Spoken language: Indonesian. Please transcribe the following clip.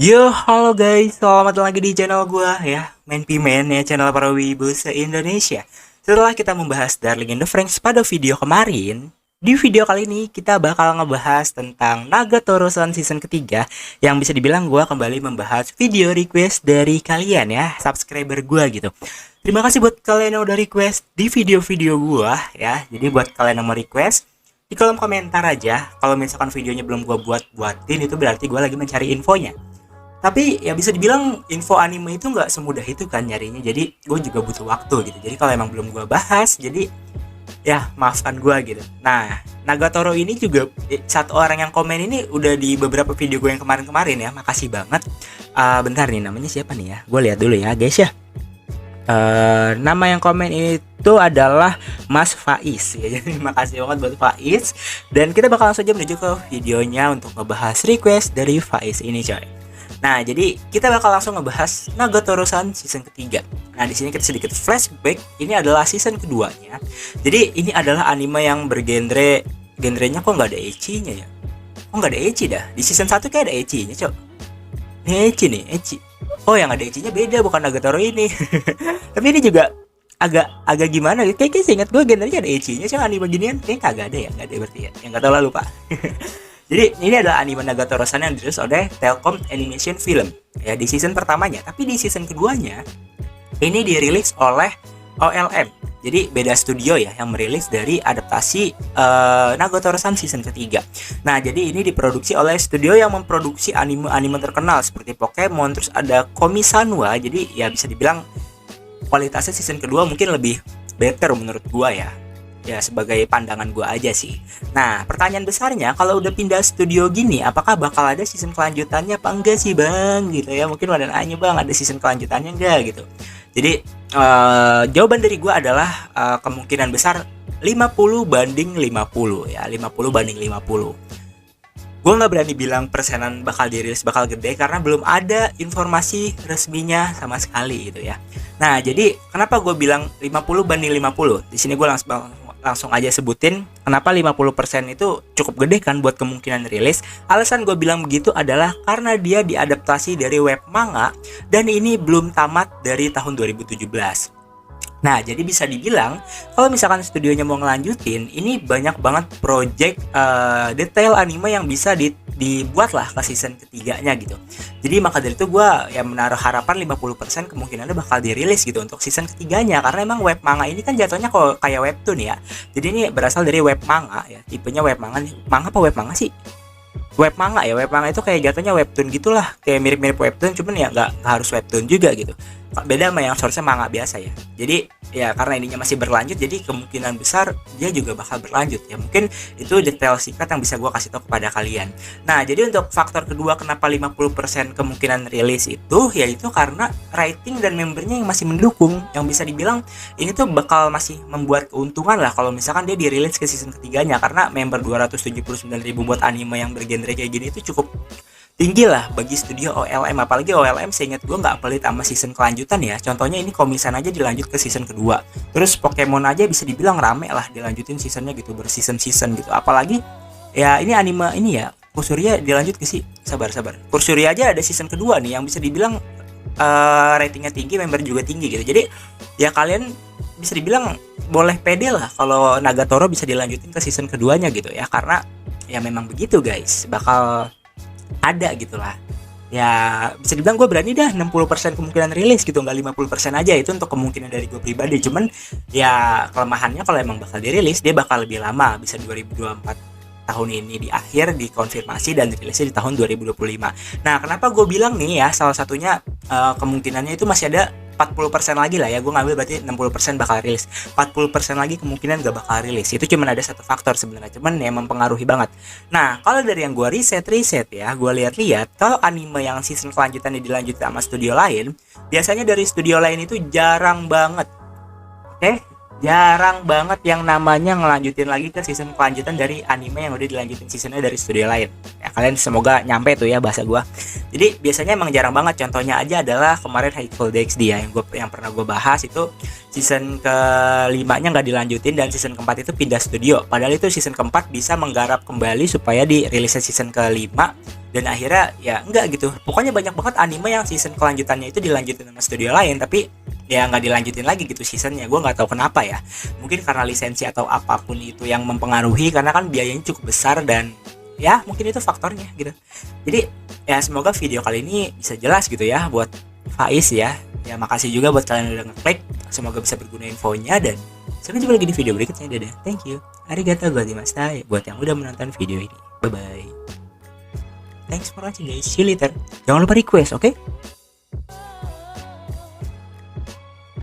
Yo, halo guys, selamat datang lagi di channel gua ya, Main Pimen ya, channel para wibu se-Indonesia. Setelah kita membahas Darling in the Franxx pada video kemarin, di video kali ini kita bakal ngebahas tentang Nagatoro-san season ketiga, yang bisa dibilang gua kembali membahas video request dari kalian ya, subscriber gua gitu. Terima kasih buat kalian yang udah request di video-video gua ya. Jadi buat kalian yang mau request, di kolom komentar aja. Kalau misalkan videonya belum gua buatin, itu berarti gua lagi mencari infonya. Tapi ya bisa dibilang info anime itu nggak semudah itu kan nyarinya. Jadi gue juga butuh waktu gitu. Jadi kalau emang belum gue bahas, jadi ya maafkan gue gitu. Nah, Nagatoro ini juga satu orang yang komen ini udah di beberapa video gue yang kemarin-kemarin ya. Makasih banget. Bentar nih, namanya siapa nih ya? Gue lihat dulu ya guys ya. Nama yang komen itu adalah Mas Faiz ya. Jadi makasih banget buat Faiz. Dan kita bakal langsung aja menuju ke videonya untuk ngebahas request dari Faiz ini coy. Nah, jadi kita bakal langsung ngebahas Nagatoro-san season ketiga. Nah, di sini kita sedikit flashback. Ini adalah season keduanya. Jadi ini adalah anime yang genrenya kok nggak ada ecchi-nya ya? Kok nggak ada ecchi dah? Di season satu kayak ada ecchi-nya, Cok. Ini ecchi nih, ecchi. Oh, yang ada ecchi-nya beda, bukan Nagatoro ini. Tapi ini juga agak gimana gitu. Kayaknya seingat gue genrenya ada ecchi-nya, Cok, anime ginian. Kayaknya kagak ada ya, nggak ada berarti ya. Yang nggak tahu lah, lupa. Jadi ini adalah anime Nagatoro-san yang dirilis oleh Telkom Animation Film ya di season pertamanya. Tapi di season keduanya ini dirilis oleh OLM. Jadi beda studio ya yang merilis dari adaptasi Nagatoro-san season ketiga. Nah, jadi ini diproduksi oleh studio yang memproduksi anime-anime terkenal seperti Pokemon, terus ada Komi-sanwa. Jadi ya bisa dibilang kualitasnya season kedua mungkin lebih better menurut gua ya. Ya sebagai pandangan gue aja sih. Nah, pertanyaan besarnya kalau udah pindah studio gini, apakah bakal ada season kelanjutannya apa enggak sih bang gitu ya. Mungkin ada nanya, bang ada season kelanjutannya enggak gitu. Jadi jawaban dari gue adalah kemungkinan besar 50 banding 50 ya, 50 banding 50. Gue nggak berani bilang persenan bakal dirilis bakal gede karena belum ada informasi resminya sama sekali gitu ya. Nah, jadi kenapa gue bilang 50 banding 50? Di sini gue langsung aja sebutin kenapa 50% itu cukup gede kan buat kemungkinan rilis. Alasan gue bilang begitu adalah karena dia diadaptasi dari web manga dan ini belum tamat dari tahun 2017. Nah, jadi bisa dibilang kalau misalkan studionya mau ngelanjutin, ini banyak banget project detail anime yang bisa dibuat lah ke season ketiganya gitu. Jadi maka dari itu gue ya menaruh harapan 50% kemungkinannya bakal dirilis gitu untuk season ketiganya. Karena emang web manga ini kan jatuhnya kok kayak webtoon ya. Jadi ini berasal dari web manga ya. Tipenya web manga nih. Manga apa web manga sih? Web manga ya, web manga itu kayak jatuhnya webtoon gitulah, kayak mirip-mirip webtoon, cuman ya nggak harus webtoon juga gitu, beda sama yang source manga biasa ya. Jadi ya karena ininya masih berlanjut, jadi kemungkinan besar dia juga bakal berlanjut ya. Mungkin itu detail singkat yang bisa gue kasih tahu kepada kalian. Nah, jadi untuk faktor kedua kenapa 50% kemungkinan rilis itu, yaitu karena rating dan membernya yang masih mendukung, yang bisa dibilang ini tuh bakal masih membuat keuntungan lah kalau misalkan dia dirilis ke season ketiganya, karena member 279.000 buat anime yang bergenre kayak gini itu cukup tinggi lah bagi studio OLM. Apalagi OLM seingat gue nggak pelit sama season kelanjutan ya. Contohnya ini Komi-san aja dilanjut ke season kedua, terus Pokemon aja bisa dibilang rame lah dilanjutin seasonnya gitu, berseason-season gitu. Apalagi ya ini anime ini ya, Kursuria dilanjut ke sih, sabar Kursuria aja ada season kedua nih yang bisa dibilang ratingnya tinggi, member juga tinggi gitu. Jadi ya kalian bisa dibilang boleh pede lah kalau Nagatoro bisa dilanjutin ke season keduanya gitu ya, karena ya memang begitu guys, bakal ada gitulah. Ya bisa dibilang gue berani dah 60% kemungkinan rilis gitu, nggak 50% aja. Itu untuk kemungkinan dari gue pribadi. Cuman ya kelemahannya kalau emang bakal dirilis, dia bakal lebih lama, bisa 2024 tahun ini di akhir dikonfirmasi dan rilisnya di tahun 2025. Nah, kenapa gue bilang nih ya, salah satunya kemungkinannya itu masih ada 40% lagi lah ya. Gue ngambil berarti 60% bakal rilis, 40% lagi kemungkinan gak bakal rilis. Itu cuma ada satu faktor sebenarnya, cuman ya mempengaruhi banget. Nah, kalau dari yang gue riset ya, gue lihat kalau anime yang season kelanjutannya dilanjutin sama studio lain, biasanya dari studio lain itu jarang banget, jarang banget yang namanya ngelanjutin lagi ke season kelanjutan dari anime yang udah dilanjutin seasonnya dari studio lain ya. kalian semoga nyampe tuh ya bahasa gua. Jadi biasanya emang jarang banget. Contohnya aja adalah kemarin Hateful DxD ya, yang pernah gue bahas itu season kelimanya nggak dilanjutin dan season keempat itu pindah studio. Padahal itu season keempat bisa menggarap kembali supaya dirilis season kelima, dan akhirnya ya enggak gitu. Pokoknya banyak banget anime yang season kelanjutannya itu dilanjutin sama studio lain, tapi ya nggak dilanjutin lagi gitu seasonnya. Gue nggak tahu kenapa ya, mungkin karena lisensi atau apapun itu yang mempengaruhi, karena kan biayanya cukup besar dan ya mungkin itu faktornya gitu. Jadi ya semoga video kali ini bisa jelas gitu ya buat Faiz ya. Ya makasih juga buat kalian yang udah ngeklik, semoga bisa berguna infonya, dan sampai jumpa lagi di video berikutnya. Dadah, thank you, arigatou gozaimashita buat yang udah menonton video ini. Bye bye, thanks for watching guys, see you later. Jangan lupa request, oke?